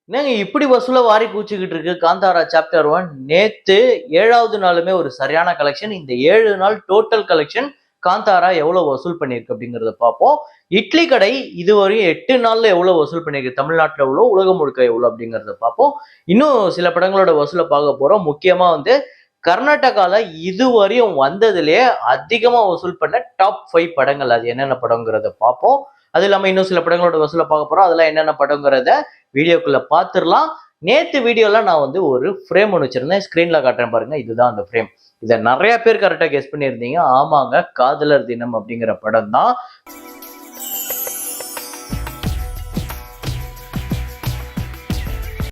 என்னங்க இப்படி வசூல வாரி குவிச்சுக்கிட்டு இருக்கு காந்தாரா சாப்டர் 1. நேத்து 7வது நாளுமே ஒரு சரியான கலெக்ஷன். இந்த 7 நாள் டோட்டல் கலெக்ஷன் காந்தாரா எவ்வளவு வசூல் பண்ணியிருக்கு அப்படிங்கிறத பார்ப்போம். இட்லி கடை இதுவரையும் 8 நாள்ல எவ்வளவு வசூல் பண்ணியிருக்கு, தமிழ்நாட்டுல எவ்வளோ, உலகம் முழுக்க எவ்வளோ அப்படிங்கிறத பார்ப்போம். இன்னும் சில படங்களோட வசூல பார்க்க போறோம். முக்கியமா வந்து கர்நாடகால இதுவரையும் வந்ததிலேயே அதிகமா வசூல் பண்ண டாப் 5 படங்கள் அது என்னென்ன படங்கிறத பார்ப்போம். அது இல்லாம இன்னும் சில படங்களோட வசூல பார்க்க போறோம். அதெல்லாம் என்னென்ன படங்கிறத வீடியோக்குள்ள பார்த்துடலாம். நேத்து வீடியோல நான் வந்து ஒரு ஃப்ரேம் ஒன்று வச்சிருந்தேன். ஸ்கிரீன்ல காட்டுறேன் பாருங்க. இதுதான் அந்த ஃப்ரேம். இதை நிறைய பேர் கரெக்டா கெஸ் பண்ணியிருந்தீங்க. ஆமாங்க, காதலர் தினம் அப்படிங்கிற படம் தான்.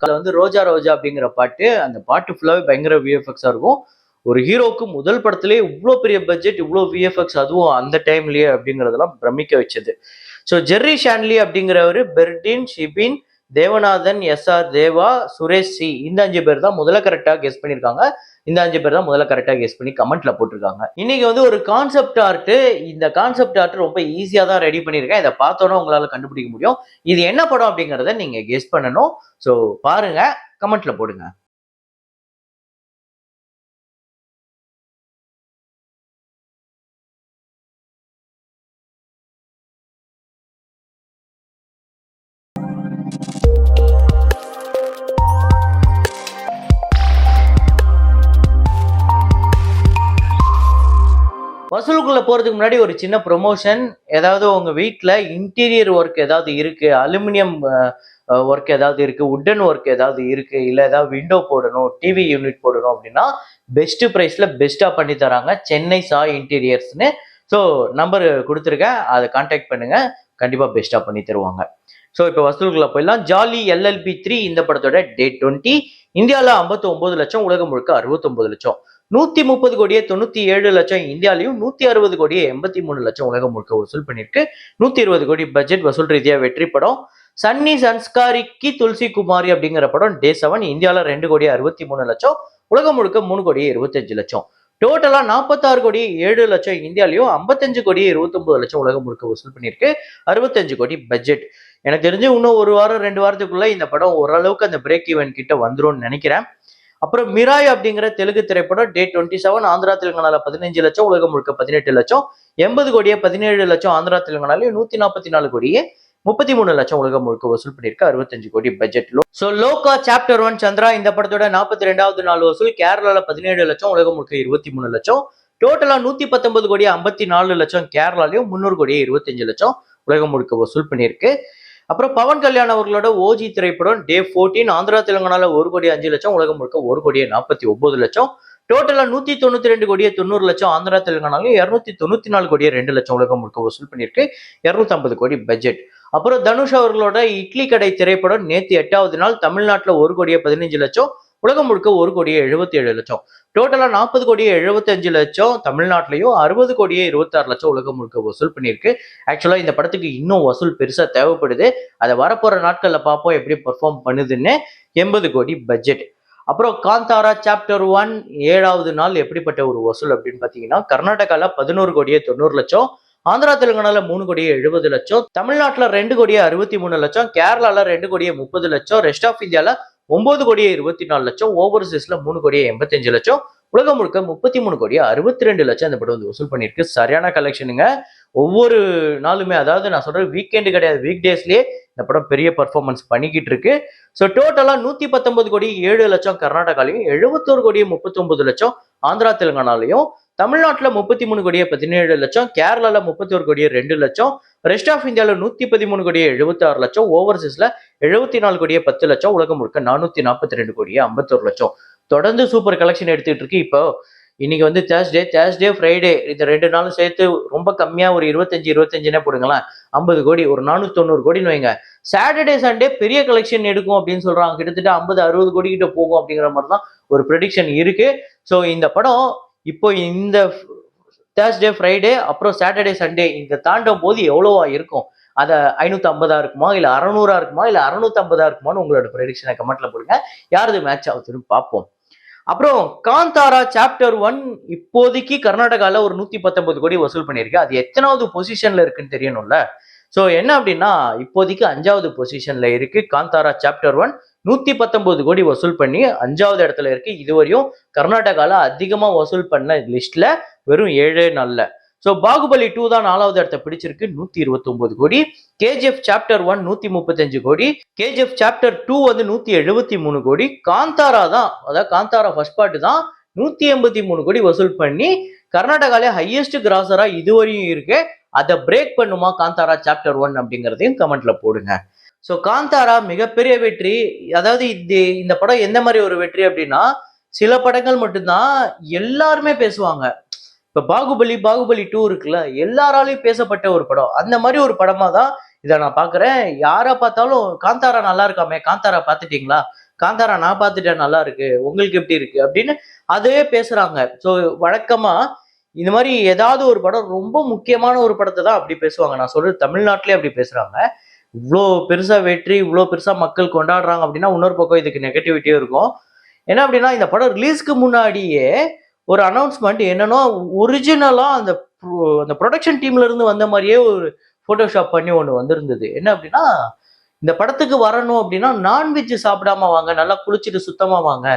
அதுல வந்து ரோஜா ரோஜா அப்படிங்கிற பாட்டு, அந்த பாட்டு ஃபுல்லாவே பயங்கர விஎஃப்எக்ஸா இருக்கும். ஒரு ஹீரோக்கு முதல் படத்திலேயே இவ்வளோ பெரிய பட்ஜெட், இவ்வளோ விஎஃப்எக்ஸ், அதுவும் அந்த டைம்லயே அப்படிங்கிறதெல்லாம் பிரமிக்க வச்சது. ஸோ ஜெர்ரி ஷான்லி அப்படிங்கிறவர், பெர்டின் ஷிபின், தேவநாதன், எஸ்ஆர் தேவா, சுரேஷ் சி, இந்த 5 பேர் தான் முதல்ல கரெக்டா கெஸ் பண்ணியிருக்காங்க. இந்த 5 பேர் தான் முதல்ல கரெக்டா கெஸ் பண்ணி கமெண்ட்ல போட்டிருக்காங்க. இன்னைக்கு வந்து ஒரு கான்செப்ட் ஆர்ட். இந்த கான்செப்ட் ஆர்ட் ரொம்ப ஈஸியா தான் ரெடி பண்ணியிருக்கேன். இதை பார்த்தோன்னா உங்களால கண்டுபிடிக்க முடியும். இது என்ன படம் அப்படிங்கிறத நீங்க கெஸ் பண்ணணும். ஸோ பாருங்க, கமெண்ட்ல போடுங்க. வசூலுக்குள்ள போறதுக்கு முன்னாடி ஒரு சின்ன ப்ரொமோஷன். ஏதாவது உங்க வீட்டில் இன்டீரியர் ஒர்க் ஏதாவது இருக்கு, அலுமினியம் ஒர்க் ஏதாவது இருக்கு, உட்டன் ஒர்க் ஏதாவது இருக்கு, இல்லை ஏதாவது விண்டோ போடணும், டிவி யூனிட் போடணும் அப்படின்னா பெஸ்ட் ப்ரைஸ்ல பெஸ்டா பண்ணி தராங்க சென்னை சாய் இன்டீரியர்ஸ்னு. ஸோ நம்பர் கொடுத்துருக்கேன், அதை கான்டாக்ட் பண்ணுங்க, கண்டிப்பா பெஸ்டா பண்ணி தருவாங்க. ஸோ இப்போ வசூலுக்குள்ள போயிடலாம். ஜாலி LLB 3 இந்த படத்தோட டேட் 20. இந்தியாவில் 59 லட்சம், உலகம் முழுக்க 69 லட்சம். 130 கோடியே 97 லட்சம் இந்தியாலையும், 160 கோடியே 83 லட்சம் உலகம் முழுக்க வசூல் பண்ணிருக்கு. 120 கோடி பட்ஜெட், வசூல் ரீதியா வெற்றி படம். சன்னி சன்ஸ்காரிக்கு துளசி குமாரி அப்படிங்கிற படம் டே 7. இந்தியாவில் 2 கோடியே 63 லட்சம், உலகம் முழுக்க 3 கோடியே 25 லட்சம். டோட்டலா 46 கோடி 7 லட்சம் இந்தியாலையும், 55 கோடி 29 லட்சம் உலகம் முழுக்க வசூல் பண்ணிருக்கு. 65 கோடி பட்ஜெட். எனக்கு தெரிஞ்சு இன்னும் ஒரு வாரம் 2 வாரத்துக்குள்ள இந்த படம் ஓரளவுக்கு அந்த பிரேக் ஈவன் கிட்ட வந்துரும்னு நினைக்கிறேன். அப்புறம் மிராய் அப்படிங்கிற தெலுங்கு திரைப்படம் டே 27. ஆந்திரா தெலுங்கானால 15 லட்சம், உலகம் முழுக்க 18 லட்சம். 80 கோடியே 17 லட்சம் ஆந்திரா தெலுங்கானாலையும், 144 கோடியே 33 லட்சம் உலகம் முழுக்க வசூல் பண்ணிருக்கு. 65 கோடி பட்ஜெட்ல. சோ லோகா சாப்டர் 1 சந்திரா இந்த படத்தோட 42வது நாள் வசூல் கேரளால 17 லட்சம், உலகம் முழுக்க 23 லட்சம். டோட்டலா 119 கோடியே 54 லட்சம் கேரளாலையும், 300 கோடியே 25 லட்சம் உலகம் முழுக்க வசூல் பண்ணியிருக்கு. அப்புறம் பவன் கல்யாண் அவர்களோட ஓஜி திரைப்படம் டே 14. ஆந்திரா தெலுங்கானால 1 கோடி 5 லட்சம், உலகம் முழுக்க 1 கோடியே 49 லட்சம். டோட்டலா 192 கோடியே 90 லட்சம் ஆந்திரா தெலுங்கானாலையும், 294 கோடியே 2 லட்சம் உலகம் முழுக்க வசூல் பண்ணியிருக்கு. 250 கோடி பட்ஜெட். அப்புறம் தனுஷ் அவர்களோட இட்லி கடை திரைப்படம் நேத்து 8வது நாள், தமிழ்நாட்டில் 1 கோடியே 15 லட்சம், உலகம் முழுக்க 1 கோடியே 77 லட்சம். டோட்டலா 40 கோடியே 75 லட்சம் தமிழ்நாட்டிலையும், 60 கோடியே 26 லட்சம் உலகம் முழுக்க வசூல் பண்ணியிருக்கு. ஆக்சுவலா இந்த படத்துக்கு இன்னும் வசூல் பெருசா தேவைப்படுது. அதை வரப்போற நாட்கள்ல பார்ப்போம் எப்படி பெர்ஃபார்ம் பண்ணுதுன்னு. 80 கோடி பட்ஜெட். அப்புறம் காந்தாரா சாப்டர் 1 7வது நாள் எப்படிப்பட்ட ஒரு வசூல் அப்படின்னு பாத்தீங்கன்னா, கர்நாடகால 11 கோடியே 90 லட்சம், ஆந்திரா தெலுங்கானால 3 கோடியே 70 லட்சம், தமிழ்நாட்டுல 2 கோடியே 63 லட்சம், கேரளால 2 கோடியே 30 லட்சம், ரெஸ்ட் ஆஃப் இந்தியால 9 கோடியே 24 லட்சம், ஓவர்சீஸ்ல 3 கோடியே 85 லட்சம், உலகம் முழுக்க 33 கோடியே 62 லட்சம் இந்த படம் வந்து வசூல் பண்ணியிருக்கு. சரியான கலெக்ஷனுங்க. ஒவ்வொரு நாளுமே, அதாவது நான் சொல்றது வீக்கெண்டு கிடையாது, வீக் டேஸ்லயே இந்த படம் பெரிய பர்ஃபார்மன்ஸ் பண்ணிக்கிட்டு இருக்கு. ஸோ டோட்டலா 119 கோடி 7 லட்சம் கர்நாடகாலையும், 71 கோடியே 39 லட்சம் ஆந்திரா தெலுங்கானாலையும், தமிழ்நாட்டுல 33 கோடியே 17 லட்சம், கேரளால 31 கோடியே 2 லட்சம், ரெஸ்ட் ஆஃப் இந்தியாவில் 113 கோடியே 76 லட்சம், ஓவர்சீஸ்ல 74 கோடியே 10 லட்சம், உலகம் முழுக்க 442 கோடியே 51 லட்சம். தொடர்ந்து சூப்பர் கலெக்ஷன் எடுத்துட்டு இருக்கு. இப்போ இன்னைக்கு வந்து தேர்ஸ்டே ஃப்ரைடே இந்த 2 நாளும் சேர்த்து ரொம்ப கம்மியா ஒரு 25 போடுங்களேன். 50 கோடி, ஒரு 490 கோடின்னு வைங்க. சாட்டர்டே சண்டே பெரிய கலெக்ஷன் எடுக்கும் அப்படின்னு சொல்றாங்க. கிட்டத்தட்ட 50-60 கோடி கிட்ட போகும் அப்படிங்கிற மாதிரி தான் ஒரு ப்ரெடிக்ஷன் இருக்கு. ஸோ இந்த படம் இப்போ இந்த தேர்ஸ்டே ஃப்ரைடே அப்புறம் சாட்டர்டே சண்டே இந்த தாண்டும் போது எவ்வளவா இருக்கும்? அதை 550 இருக்குமா, இல்ல 600 இருக்குமா, இல்ல 650 இருக்குமான்னு உங்களோட ப்ரெடிக்ஷனை கமெண்ட்ல போடுங்க. யாரது மேட்ச் ஆகுதுன்னு பார்ப்போம். அப்புறம் காந்தாரா சாப்டர் 1 இப்போதைக்கு கர்நாடகால ஒரு 119 கோடி வசூல் பண்ணியிருக்கு. அது எத்தனாவது பொசிஷன்ல இருக்குன்னு தெரியணும்ல. ஸோ என்ன அப்படின்னா, இப்போதைக்கு 5வது பொசிஷன்ல இருக்கு காந்தாரா சாப்டர் 1. 119 கோடி வசூல் பண்ணி 5வது இடத்துல இருக்கு. இதுவரையும் கர்நாடகால அதிகமா வசூல் பண்ண லிஸ்ட்ல வெறும் 7 நாள்ல. ஸோ பாகுபலி 2 தான் 4வது இடத்தை பிடிச்சிருக்கு 129 கோடி. கேஜிஎஃப் சாப்டர் 1 135 கோடி. கேஜிஎஃப் சாப்டர் 2 வந்து 173 கோடி. காந்தாரா தான், அதாவது காந்தாரா ஃபர்ஸ்ட் பார்ட் தான் 183 கோடி வசூல் பண்ணி கர்நாடகாலே ஹையஸ்ட் கிராசரா இதுவரையும் இருக்கு. அதை பிரேக் பண்ணுமா காந்தாரா சாப்டர் 1 அப்படிங்கிறதையும் கமெண்ட்ல போடுங்க. ஸோ காந்தாரா மிகப்பெரிய வெற்றி. அதாவது இந்த படம் எந்த மாதிரி ஒரு வெற்றி அப்படின்னா, சில படங்கள் மட்டும்தான் எல்லாருமே பேசுவாங்க. இப்ப பாகுபலி 2 இருக்குல்ல, எல்லாராலையும் பேசப்பட்ட ஒரு படம். அந்த மாதிரி ஒரு படமா தான் இதை நான் பாக்குறேன். யாரை பார்த்தாலும் காந்தாரா நல்லா இருக்காமே, காந்தாரா பார்த்துட்டீங்களா, காந்தாரா நான் பார்த்துட்டேன் நல்லா இருக்கு, உங்களுக்கு எப்படி இருக்கு அப்படின்னு அதே பேசுறாங்க. ஸோ வழக்கமா இந்த மாதிரி ஏதாவது ஒரு படம் ரொம்ப முக்கியமான ஒரு படத்தை தான் அப்படி பேசுவாங்க. நான் சொல்றது தமிழ்நாட்டிலே அப்படி பேசுறாங்க. இவ்வளோ பெருசா வெற்றி, இவ்வளோ பெருசா மக்கள் கொண்டாடுறாங்க அப்படின்னா இன்னொரு பக்கம் இதுக்கு நெகட்டிவிட்டியும் இருக்கும். என்ன அப்படின்னா, இந்த படம் ரிலீஸ்க்கு முன்னாடியே ஒரு அனௌன்ஸ்மெண்ட் என்னன்னா, ஒரிஜினலா அந்த ப்ரொடக்ஷன் டீம்ல இருந்து வந்த மாதிரியே ஒரு போட்டோஷாப் பண்ணி ஒன்று வந்திருந்தது. என்ன அப்படின்னா, இந்த படத்துக்கு வரணும் அப்படின்னா நான்வெஜ் சாப்பிடாம வாங்க, நல்லா குளிச்சுட்டு சுத்தமா வாங்க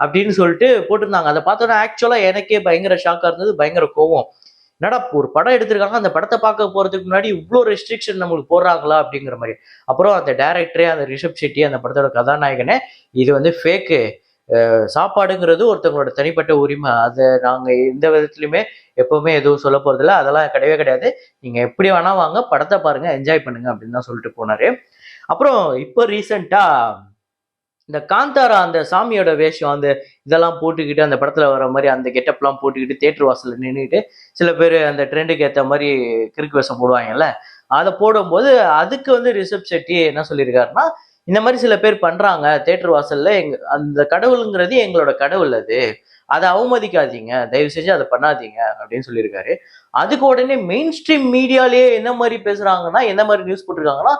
அப்படின்னு சொல்லிட்டு போட்டிருந்தாங்க. அதை பார்த்தோன்னா ஆக்சுவலா எனக்கே பயங்கர ஷாக்கா இருந்தது, பயங்கர கோவம். என்னடா ஒரு படம் எடுத்திருக்காங்க, அந்த படத்தை பார்க்க போறதுக்கு முன்னாடி இவ்வளோ ரெஸ்ட்ரிக்ஷன் நம்மளுக்கு போடுறாங்களா அப்படிங்கிற மாதிரி. அப்புறம் அந்த டைரக்டரே, அந்த ரிஷப் ஷெட்டி, அந்த படத்தோட கதாநாயகனே, இது வந்து ஃபேக்கு, சாப்பாடுங்கிறது ஒருத்தவங்களோட தனிப்பட்ட உரிமை, அதை நாங்க எந்த விதத்துலையுமே எப்பவுமே எதுவும் சொல்ல போறதில்ல, அதெல்லாம் கிடையவே கிடையாது, நீங்க எப்படி வேணா வாங்க, படத்தை பாருங்க, என்ஜாய் பண்ணுங்க அப்படின்னு தான் சொல்லிட்டு போனாரு. அப்புறம் இப்போ ரீசெண்டா இந்த காந்தாரா அந்த சாமியோட வேஷம், அந்த இதெல்லாம் போட்டுக்கிட்டு அந்த படத்துல வர மாதிரி அந்த கெட்டப்லாம் போட்டுக்கிட்டு தேட்டர் வாசல்ல நின்றுட்டு சில பேர் அந்த ட்ரெண்டுக்கு ஏற்ற மாதிரி கிறுக்கு வேஷம் போடுவாங்கல்ல, அதை போடும்போது அதுக்கு வந்து ரிஷப் ஷெட்டி என்ன சொல்லியிருக்காருன்னா, இந்த மாதிரி சில பேர் பண்றாங்க தேட்டர் வாசல்ல, அந்த கடவுளுங்கிறது எங்களோட கடவுள், அதை அவமதிக்காதீங்க, தயவு செஞ்சு அதை பண்ணாதீங்க அப்படின்னு சொல்லியிருக்காரு. அதுக்கு உடனே மெயின் ஸ்ட்ரீம் மீடியாலேயே என்ன மாதிரி பேசுறாங்கன்னா, என்ன மாதிரி நியூஸ் போட்டிருக்காங்கன்னா,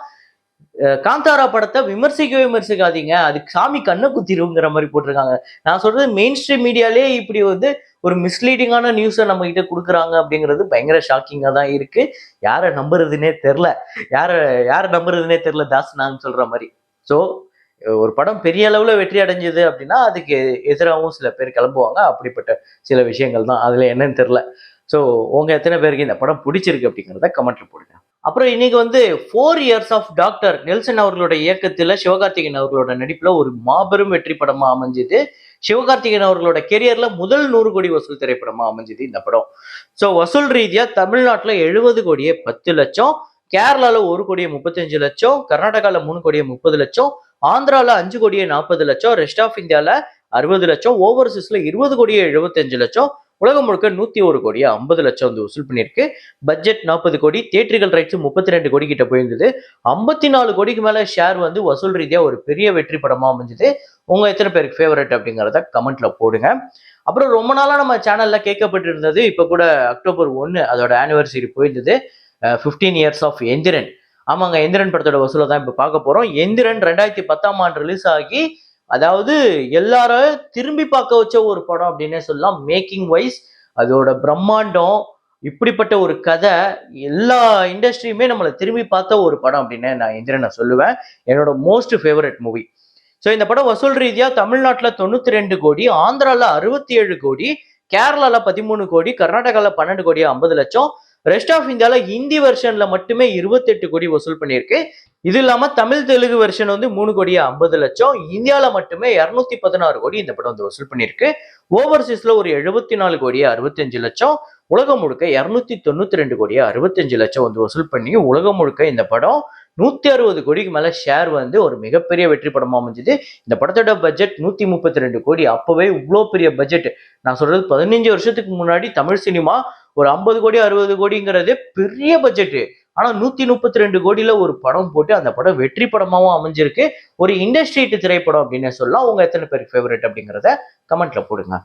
காந்தாரா படத்தை விமர்சிக்காதீங்க, அதுக்கு சாமி கண்ணை குத்திருங்கிற மாதிரி போட்டிருக்காங்க. நான் சொல்றது மெயின் ஸ்ட்ரீம் மீடியாலே இப்படி வந்து ஒரு மிஸ்லீடிங்கான நியூஸை நம்ம கிட்ட கொடுக்குறாங்க அப்படிங்கிறது பயங்கர ஷாக்கிங்கா தான் இருக்கு. யாரை நம்புறதுன்னே தெரில, யாரை நம்புறதுன்னே தெரில தாஸ் நான் சொல்ற மாதிரி. ஸோ ஒரு படம் பெரிய அளவுல வெற்றி அடைஞ்சது அப்படின்னா அதுக்கு எதிராகவும் சில பேர் கிளம்புவாங்க. அப்படிப்பட்ட சில விஷயங்கள் தான், அதுல என்னன்னு தெரியல. ஸோ உங்க எத்தனை பேருக்கு இந்த படம் பிடிச்சிருக்கு அப்படிங்கிறத கமெண்ட்ல போடுங்க. அப்புறம் இன்னைக்கு வந்து 4 இயர்ஸ் ஆஃப் டாக்டர் நெல்சன் அவர்களோட இயக்கத்துல சிவகார்த்திகேயன் அவர்களோட நடிப்புல ஒரு மாபெரும் வெற்றி படமா அமைஞ்சது. சிவகார்த்திகேயன் அவர்களோட கெரியர்ல முதல் 100 கோடி வசூல் திரைப்படமா அமைஞ்சது இந்த படம். ஸோ வசூல் ரீதியா தமிழ்நாட்டுல 70 கோடியே 10 லட்சம், கேரளால 1 கோடியே 35 லட்சம், கர்நாடகால 3 கோடியே 30 லட்சம், ஆந்திரால 5 கோடியே 40 லட்சம், ரெஸ்ட் ஆஃப் இந்தியால 60 லட்சம், ஓவர்சீஸ்ல 20 கோடியே 75 லட்சம், உலகம் முழுக்க 101 கோடியே 50 லட்சம் வந்து வசூல் பண்ணியிருக்கு. பட்ஜெட் 40 கோடி, தியேட்டர்கள் ரைட்ஸ் 32 கோடி கிட்ட போயிருந்தது. 54 கோடிக்கு மேல ஷேர் வந்து வசூல் ரீதியா ஒரு பெரிய வெற்றி படமா அமைஞ்சது. உங்க எத்தனை பேருக்கு ஃபேவரட் அப்படிங்கிறத கமெண்ட்ல போடுங்க. அப்புறம் ரொம்ப நாளா நம்ம சேனல்ல கேட்கப்பட்டு இருந்தது, இப்ப கூட அக்டோபர் 1 அதோட ஆனிவர்சரி போயிருந்தது, 15 இயர்ஸ் ஆஃப் எந்திரன். ஆமாங்க, எந்திரன் படத்தோட வசூலை தான் இப்ப பார்க்க போறோம். எந்திரன் 2010 ரிலீஸ் ஆகி, அதாவது எல்லாரும் திரும்பி பார்க்க வச்ச ஒரு படம் அப்படின்னே சொல்லலாம். மேக்கிங் வைஸ் அதோட பிரம்மாண்டம், இப்படிப்பட்ட ஒரு கதை, எல்லா இண்டஸ்ட்ரியுமே நம்மளை திரும்பி பார்த்த ஒரு படம் அப்படின்னு நான் எந்திரனை சொல்லுவேன். என்னோட மோஸ்ட் ஃபேவரட் மூவி. ஸோ இந்த படம் வசூல் ரீதியா தமிழ்நாட்டில் 92 கோடி, ஆந்திரால 67 கோடி, கேரளால 13 கோடி, கர்நாடகால 12 கோடி 50 லட்சம், ரெஸ்ட் ஆஃப் இந்தியால ஹிந்தி வெர்ஷன்ல மட்டுமே 28 கோடி வசூல் பண்ணியிருக்கு. இது இல்லாம தமிழ் தெலுங்கு வெர்ஷன் வந்து 3 கோடியே 50 லட்சம், இந்தியால மட்டுமே 216 கோடி இந்த படம் வந்து வசூல் பண்ணியிருக்கு. ஓவர்சீஸ்ல ஒரு 74 கோடியே 65 லட்சம், உலகம் முழுக்க 292 கோடியே 65 லட்சம் வந்து வசூல் பண்ணி உலகம் முழுக்க இந்த படம் 160 கோடிக்கு மேல ஷேர் வந்து ஒரு மிகப்பெரிய வெற்றி படமா அமைஞ்சது. இந்த படத்தோட பட்ஜெட் 132 கோடி. அப்பவே இவ்வளோ பெரிய பட்ஜெட், நான் சொல்றது 15 வருஷத்துக்கு முன்னாடி தமிழ் சினிமா ஒரு 50 கோடி 60 கோடிங்கிறது பெரிய பட்ஜெட். ஆனா 132 கோடியில ஒரு படம் போட்டு அந்த படம் வெற்றி படமாவும் அமைஞ்சிருக்கு. ஒரு இண்டஸ்ட்ரி திரைப்படம் அப்படின்னு சொல்லலாம். உங்க எத்தனை பேருக்கு ஃபேவரட் அப்படிங்கிறத கமெண்ட்ல போடுங்க.